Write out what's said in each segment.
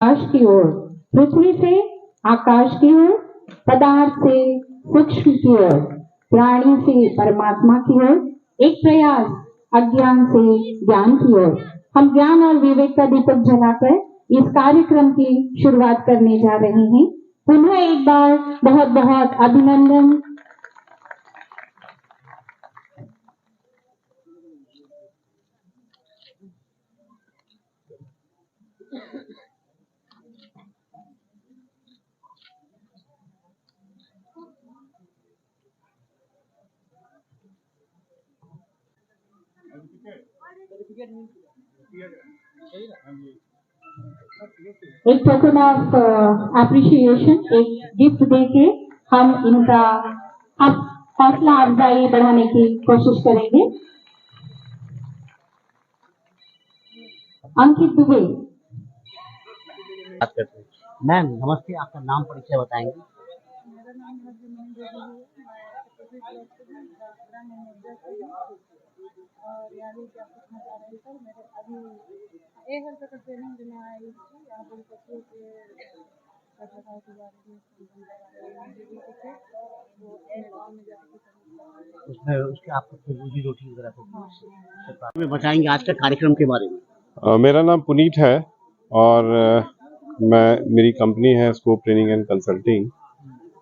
आकाश की ओर, पृथ्वी से आकाश की ओर, पदार्थ से सूक्ष्म की ओर, प्राणी से परमात्मा की ओर, एक प्रयास अज्ञान से ज्ञान की ओर। हम ज्ञान और विवेक का दीपक जलाकर इस कार्यक्रम की शुरुआत करने जा रहे हैं। पुनः एक बार बहुत बहुत अभिनंदन। एक टोकन ऑफ अप्रिशिएशन, एक गिफ्ट देके हम इनका हौसला अफजाई बढ़ाने की कोशिश करेंगे। अंकित दुबे। बात करते हैं। मैम नमस्ते, आपका नाम परिचय बताएंगे? मेरा नाम हरजमन देवी है। और यहाँ भी क्या पूछना चाह रहे हैं सर, मेरे अभी 1 हफ्ते का ट्रेनिंग देने आई थी यहाँ पर पशुओं के रखरखाव के बारे में गाँव में जाकर उसमें उसके आपको रोजी रोटी वगैरह को में बताएंगे आज का कार्यक्रम के बारे में। मेरा नाम पुनीत है और मेरी कंपनी है स्कोप ट्रेनिंग एंड कंसल्टिंग।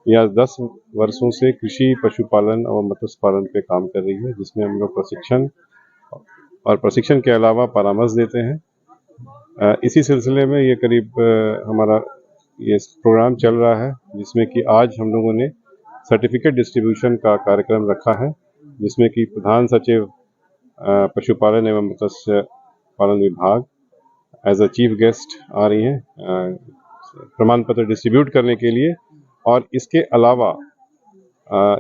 यह 10 वर्षों से कृषि, पशुपालन और मत्स्य पालन पे काम कर रही है, जिसमें हम लोग प्रशिक्षण के अलावा परामर्श देते हैं। इसी सिलसिले में ये करीब हमारा ये प्रोग्राम चल रहा है, जिसमें कि आज हम लोगों ने सर्टिफिकेट डिस्ट्रीब्यूशन का कार्यक्रम रखा है, जिसमें कि प्रधान सचिव पशुपालन एवं मत्स्य पालन विभाग एज अ चीफ गेस्ट आ रही हैं प्रमाण पत्र डिस्ट्रीब्यूट करने के लिए। और इसके अलावा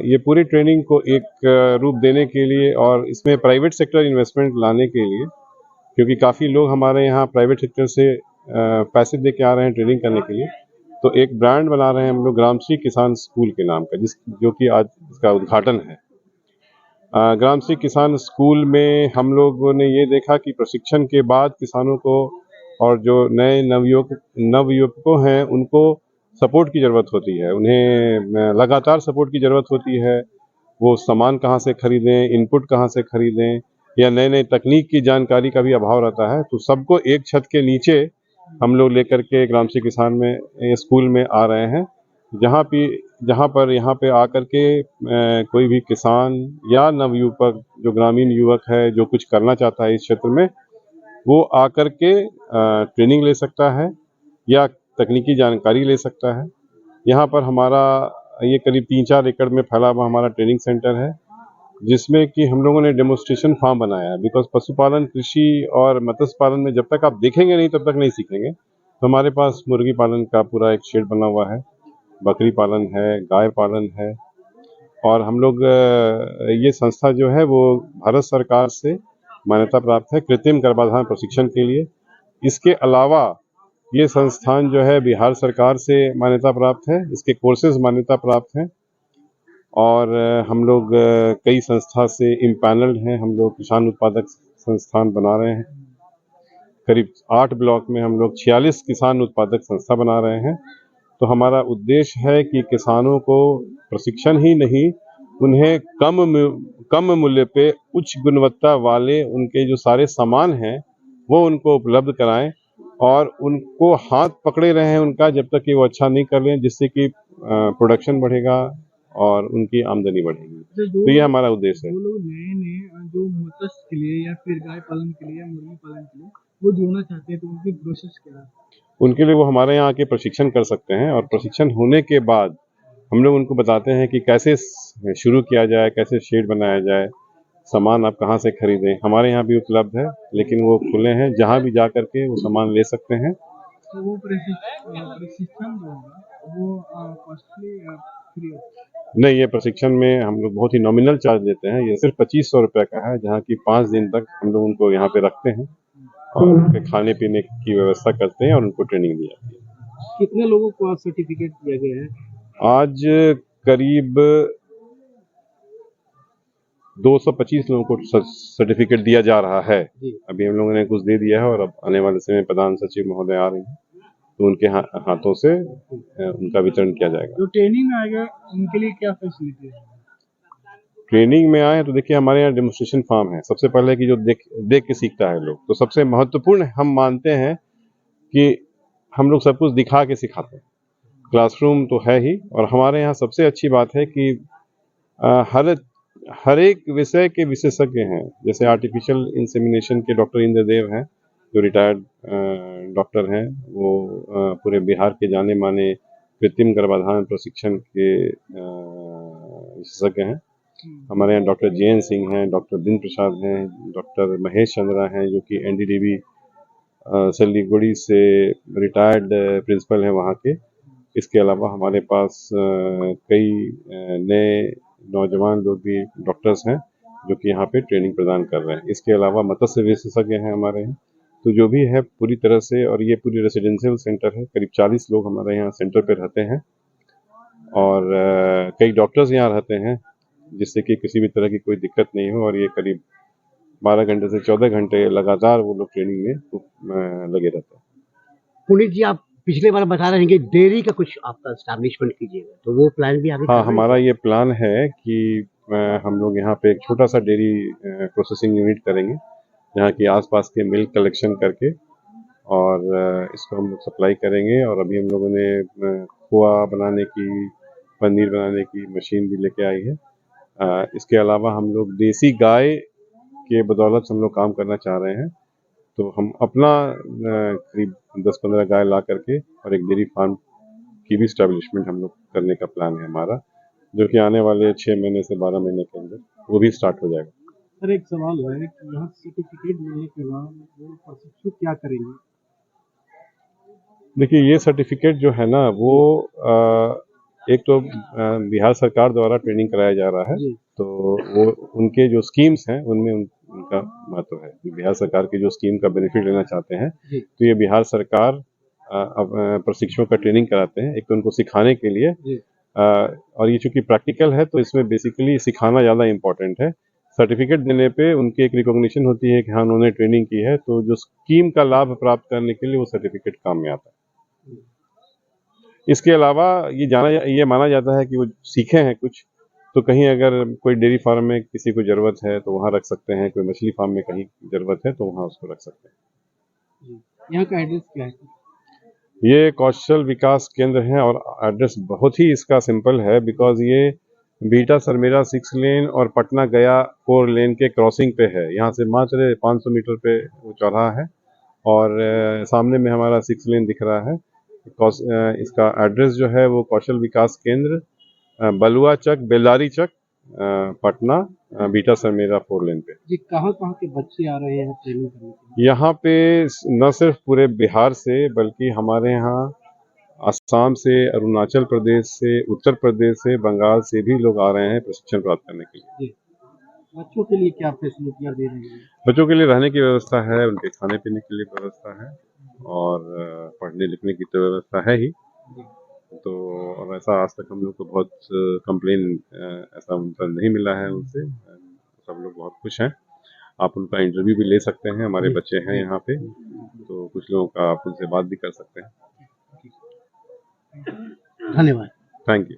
ये पूरी ट्रेनिंग को एक रूप देने के लिए और इसमें प्राइवेट सेक्टर इन्वेस्टमेंट लाने के लिए, क्योंकि काफ़ी लोग हमारे यहाँ प्राइवेट सेक्टर से पैसे दे के आ रहे हैं ट्रेनिंग करने के लिए, तो एक ब्रांड बना रहे हैं हम लोग ग्रामश्री किसान स्कूल के नाम का, जो कि आज इसका उद्घाटन है। ग्रामश्री किसान स्कूल में हम लोगों ने ये देखा कि प्रशिक्षण के बाद किसानों को और जो नए नवयुवकों हैं उनको सपोर्ट की ज़रूरत होती है, उन्हें लगातार सपोर्ट की ज़रूरत होती है। वो सामान कहाँ से खरीदें, इनपुट कहाँ से खरीदें, या नए नए तकनीक की जानकारी का भी अभाव रहता है। तो सबको एक छत के नीचे हम लोग लेकर के ग्रामश्री किसान में स्कूल में आ रहे हैं, जहाँ पर यहाँ पे आकर के कोई भी किसान या नवयुवक जो ग्रामीण युवक है जो कुछ करना चाहता है इस क्षेत्र में, वो आकर के ट्रेनिंग ले सकता है या तकनीकी जानकारी ले सकता है। यहाँ पर हमारा ये करीब 3-4 एकड़ में फैला हुआ हमारा ट्रेनिंग सेंटर है, जिसमें कि हम लोगों ने डेमोन्स्ट्रेशन फार्म बनाया है। बिकॉज पशुपालन, कृषि और मत्स्य पालन में जब तक आप देखेंगे नहीं तब तक नहीं सीखेंगे। तो हमारे पास मुर्गी पालन का पूरा एक शेड बना हुआ है, बकरी पालन है, गाय पालन है, और हम लोग ये संस्था जो है वो भारत सरकार से मान्यता प्राप्त है कृत्रिम गर्भाधान प्रशिक्षण के लिए। इसके अलावा ये संस्थान जो है बिहार सरकार से मान्यता प्राप्त है, इसके कोर्सेज मान्यता प्राप्त हैं, और हम लोग कई संस्था से इम्पैनल्ड हैं। हम लोग किसान उत्पादक संस्थान बना रहे हैं, करीब 8 ब्लॉक में हम लोग 46 किसान उत्पादक संस्था बना रहे हैं। तो हमारा उद्देश्य है कि किसानों को प्रशिक्षण ही नहीं, उन्हें कम मूल्य पे उच्च गुणवत्ता वाले उनके जो सारे सामान हैं वो उनको उपलब्ध कराएं, और उनको हाथ पकड़े रहें उनका जब तक कि वो अच्छा नहीं कर लें, जिससे कि प्रोडक्शन बढ़ेगा और उनकी आमदनी बढ़ेगी। तो ये हमारा उद्देश्य है। वो लोग नए जो मत्स्य के लिए या फिर गाय पालन के लिए या मुर्गी पालन के लिए वो जुड़ना चाहते हैं, तो उनकी प्रोसेस क्या है? उनके लिए वो हमारे यहाँ आके प्रशिक्षण कर सकते हैं, और प्रशिक्षण होने के बाद हम लोग उनको बताते हैं कि कैसे शुरू किया जाए, कैसे शेड बनाया जाए, सामान आप कहाँ से खरीदें। हमारे यहाँ भी उपलब्ध है, लेकिन वो खुले हैं, जहाँ भी जा करके वो सामान ले सकते हैं। तो वो प्रशिक्षण जो होगा वो कॉस्टली फ्री होगा? नहीं, ये प्रशिक्षण में हम लोग बहुत ही नॉमिनल चार्ज लेते हैं। ये सिर्फ 2500 रुपये का है, जहाँ की 5 दिन तक हम लोग उनको यहाँ पे रखते हैं और उनके खाने पीने की व्यवस्था करते हैं और उनको ट्रेनिंग दी जाती है। कितने लोगों को आज सर्टिफिकेट दिया गया है? आज करीब 225 लोगों को सर्टिफिकेट दिया जा रहा है। अभी हम लोगों ने कुछ दे दिया है, और अब आने वाले समय प्रधान सचिव महोदय आ रही हैं, तो उनके हाथों से उनका वितरण किया जाएगा। जो ट्रेनिंग में आएगा उनके लिए क्या फैसिलिटी है? ट्रेनिंग में आए तो देखिए हमारे यहाँ डेमोन्स्ट्रेशन फार्म है। सबसे पहले कि जो देख के सीखता है लोग, तो सबसे महत्वपूर्ण हम मानते हैं कि हम लोग सब कुछ दिखा के सिखाते हैं। क्लासरूम तो है ही, और हमारे यहाँ सबसे अच्छी बात है कि हर एक विषय के विशेषज्ञ हैं। जैसे आर्टिफिशियल इंसेमिनेशन के डॉक्टर इंद्रदेव हैं, जो रिटायर्ड डॉक्टर हैं। वो पूरे बिहार के जाने माने कृत्रिम गर्भाधान प्रशिक्षण के विशेषज्ञ हैं। हमारे यहाँ डॉक्टर JN सिंह हैं, डॉक्टर दिन प्रसाद हैं, डॉक्टर महेश चंद्रा हैं, जो कि NDDB सिलीगुड़ी से रिटायर्ड प्रिंसिपल हैं वहाँ के। इसके अलावा हमारे पास कई नए नौजवान लोग भी डॉक्टर्स हैं, जो कि यहाँ पे ट्रेनिंग प्रदान कर रहे हैं। इसके अलावा मत्स्य विशेषज्ञ हैं हमारे यहाँ। तो जो भी है पूरी तरह से, और ये पूरी रेसिडेंशियल सेंटर है। करीब 40 लोग हमारे यहाँ सेंटर पे रहते हैं, और कई डॉक्टर्स यहाँ रहते हैं, जिससे कि किसी भी तरह की कोई दिक्कत नहीं हो। और ये करीब 12 घंटे से 14 घंटे लगातार वो लोग ट्रेनिंग में लगे रहते हैं। पुनीत जी, आप पिछले बार बता रहे हैं कि डेयरी का कुछ आपका एस्टैब्लिशमेंट कीजिएगा, तो वो प्लान भी आगे हाँ, हमारा ये प्लान है कि हम लोग यहाँ पे एक छोटा सा डेयरी प्रोसेसिंग यूनिट करेंगे, जहाँ की आसपास के मिल्क कलेक्शन करके, और इसको हम लोग सप्लाई करेंगे। और अभी हम लोगों ने खोआ बनाने की, पनीर बनाने की मशीन भी लेके आई है। इसके अलावा हम लोग देसी गाय के बदौलत हम लोग काम करना चाह रहे हैं। तो हम अपना करीब 10-15 गाय ला करके और एक डेयरी फार्म की भी स्टैब्लिशमेंट हम लोग करने का प्लान है हमारा, जो कि आने वाले 6 महीने से 12 महीने के अंदर वो भी स्टार्ट हो जाएगा। सर, एक सवाल है कि यहाँ सर्टिफिकेट मिलने के बाद वो प्रशिक्षु क्या करेंगे? देखिए, ये सर्टिफिकेट जो है ना, वो एक तो बिहार सरकार द्वारा ट्रेनिंग कराया जा रहा है। तो वो उनके जो स्कीम्स हैं उनमें उनका महत्व है। बिहार सरकार की जो स्कीम का बेनिफिट लेना चाहते हैं, तो ये बिहार सरकार प्रशिक्षुओं का ट्रेनिंग कराते हैं। एक तो उनको सिखाने के लिए, और ये चूंकि प्रैक्टिकल है, तो इसमें बेसिकली सिखाना ज़्यादा इम्पोर्टेंट है। सर्टिफिकेट देने पे उनकी एक रिकॉग्निशन होती है कि हाँ, उन्होंने ट्रेनिंग की है। तो जो स्कीम का लाभ प्राप्त करने के लिए वो सर्टिफिकेट काम में आता है। इसके अलावा ये माना जाता है कि वो सीखे हैं कुछ, तो कहीं अगर कोई डेयरी फार्म में किसी को ज़रूरत है तो वहाँ रख सकते हैं, कोई मछली फार्म में कहीं ज़रूरत है तो वहाँ उसको रख सकते हैं। यहाँ का एड्रेस क्या है? ये कौशल विकास केंद्र है, और एड्रेस बहुत ही इसका सिंपल है, बिकॉज ये बीटा सरमेरा 6 लेन और पटना गया 4 लेन के क्रॉसिंग पे है। यहाँ से मात्र 500 मीटर पे वो चौराहा है, और सामने में हमारा 6 लेन दिख रहा है। इसका एड्रेस जो है वो कौशल विकास केंद्र, बलुआ चक, बेलदारी चक, पटना, बीटा सरमेरा 4 लेन पे। जी, कहाँ के बच्चे आ रहे हैं ट्रेनिंग करने के लिए? यहाँ पे न सिर्फ पूरे बिहार से, बल्कि हमारे यहाँ असम से, अरुणाचल प्रदेश से, उत्तर प्रदेश से, बंगाल से भी लोग आ रहे हैं प्रशिक्षण प्राप्त करने के लिए। जी, बच्चों के लिए क्या फैसिलिटियाँ दे रही हैं? बच्चों के लिए रहने की व्यवस्था है, उनके खाने पीने के लिए व्यवस्था है, और पढ़ने लिखने की तो व्यवस्था है ही। तो और ऐसा आज तक हम लोग को बहुत कंप्लेन ऐसा उनका नहीं मिला है उनसे। सब लोग बहुत खुश हैं। आप उनका इंटरव्यू भी ले सकते हैं, हमारे बच्चे हैं यहाँ पे, तो कुछ लोगों का आप उनसे बात भी कर सकते हैं। धन्यवाद। Thank you.